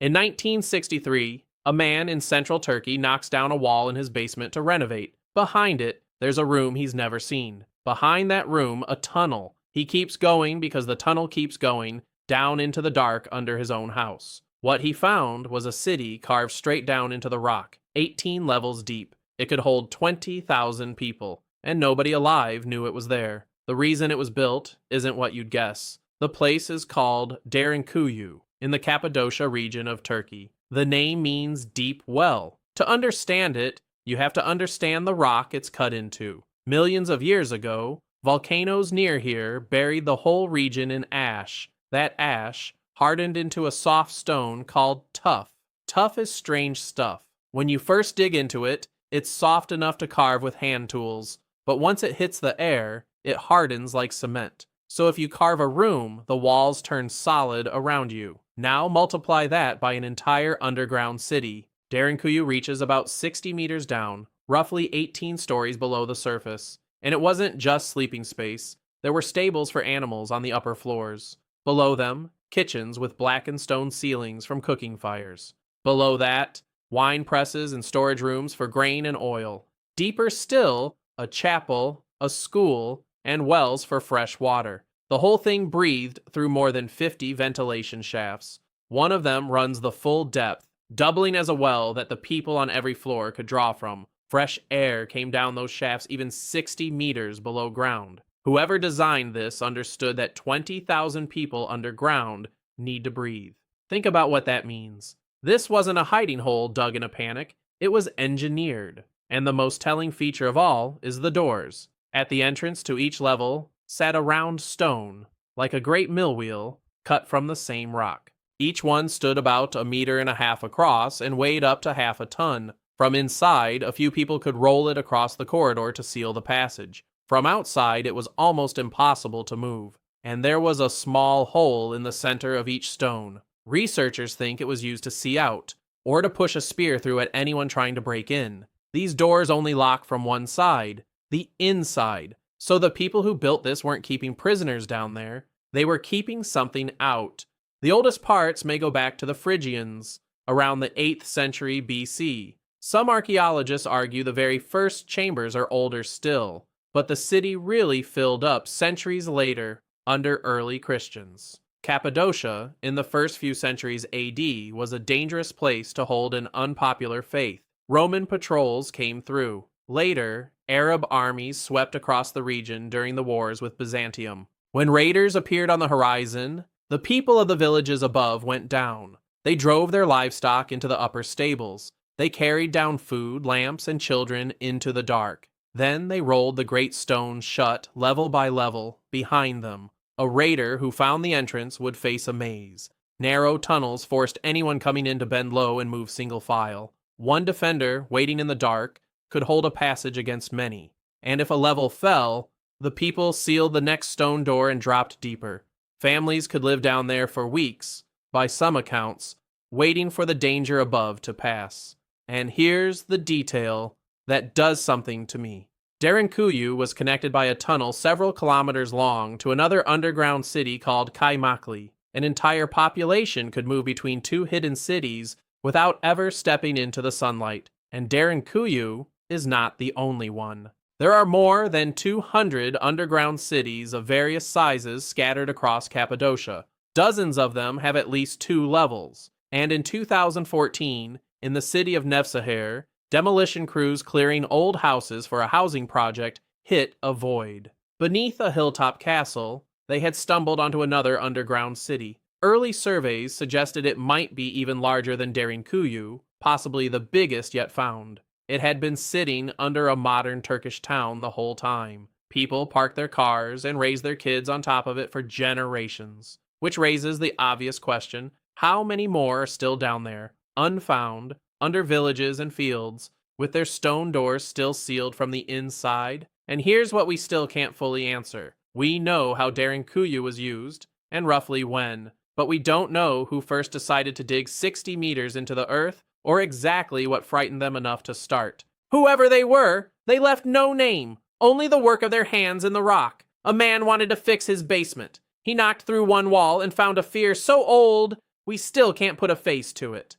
In 1963, a man in central Turkey knocks down a wall in his basement to renovate. Behind it, there's a room he's never seen. Behind that room, a tunnel. He keeps going because the tunnel keeps going down into the dark under his own house. What he found was a city carved straight down into the rock, 18 levels deep. It could hold 20,000 people, and nobody alive knew it was there. The reason it was built isn't what you'd guess. The place is called Derinkuyu, in the Cappadocia region of Turkey. The name means deep well. To understand it, you have to understand the rock it's cut into. Millions of years ago, volcanoes near here buried the whole region in ash. That ash hardened into a soft stone called tuff. Tuff is strange stuff. When you first dig into it, it's soft enough to carve with hand tools, but once it hits the air, it hardens like cement. So if you carve a room, the walls turn solid around you. Now multiply that by an entire underground city. Derinkuyu reaches about 60 meters down, roughly 18 stories below the surface. And it wasn't just sleeping space. There were stables for animals on the upper floors. Below them, kitchens with blackened stone ceilings from cooking fires. Below that, wine presses and storage rooms for grain and oil. Deeper still, a chapel, a school, and wells for fresh water. The whole thing breathed through more than 50 ventilation shafts. One of them runs the full depth, doubling as a well that the people on every floor could draw from. Fresh air came down those shafts even 60 meters below ground. Whoever designed this understood that 20,000 people underground need to breathe. Think about what that means. This wasn't a hiding hole dug in a panic. It was engineered. And the most telling feature of all is the doors. At the entrance to each level sat a round stone, like a great mill wheel, cut from the same rock. Each one stood about 1.5 meters across and weighed up to half a ton. From inside, a few people could roll it across the corridor to seal the passage. From outside, it was almost impossible to move. And there was a small hole in the center of each stone. Researchers think it was used to see out, or to push a spear through at anyone trying to break in. These doors only lock from one side, the inside. So the people who built this weren't keeping prisoners down there. They were keeping something out. The oldest parts may go back to the Phrygians, around the 8th century BC. Some archaeologists argue the very first chambers are older still, but the city really filled up centuries later under early Christians. Cappadocia, in the first few centuries AD, was a dangerous place to hold an unpopular faith. Roman patrols came through. Later, Arab armies swept across the region during the wars with Byzantium. When raiders appeared on the horizon, the people of the villages above went down. They drove their livestock into the upper stables. They carried down food, lamps, and children into the dark. Then they rolled the great stones shut, level by level, behind them. A raider who found the entrance would face a maze. Narrow tunnels forced anyone coming in to bend low and move single file. One defender, waiting in the dark, could hold a passage against many. And if a level fell, the people sealed the next stone door and dropped deeper. Families could live down there for weeks, by some accounts, waiting for the danger above to pass. And here's the detail that does something to me. Derinkuyu was connected by a tunnel several kilometers long to another underground city called Kaymakli. An entire population could move between two hidden cities without ever stepping into the sunlight. And Derinkuyu is not the only one. There are more than 200 underground cities of various sizes scattered across Cappadocia. Dozens of them have at least 2 levels. And in 2014, in the city of Nevşehir, demolition crews clearing old houses for a housing project hit a void. Beneath a hilltop castle, they had stumbled onto another underground city. Early surveys suggested it might be even larger than Derinkuyu, possibly the biggest yet found. It had been sitting under a modern Turkish town the whole time. People parked their cars and raised their kids on top of it for generations. Which raises the obvious question, how many more are still down there, unfound, under villages and fields, with their stone doors still sealed from the inside? And here's what we still can't fully answer. We know how Derinkuyu was used, and roughly when, but we don't know who first decided to dig 60 meters into the earth, or exactly what frightened them enough to start. Whoever they were, they left no name, only the work of their hands in the rock. A man wanted to fix his basement. He knocked through one wall and found a fear so old, We still can't put a face to it.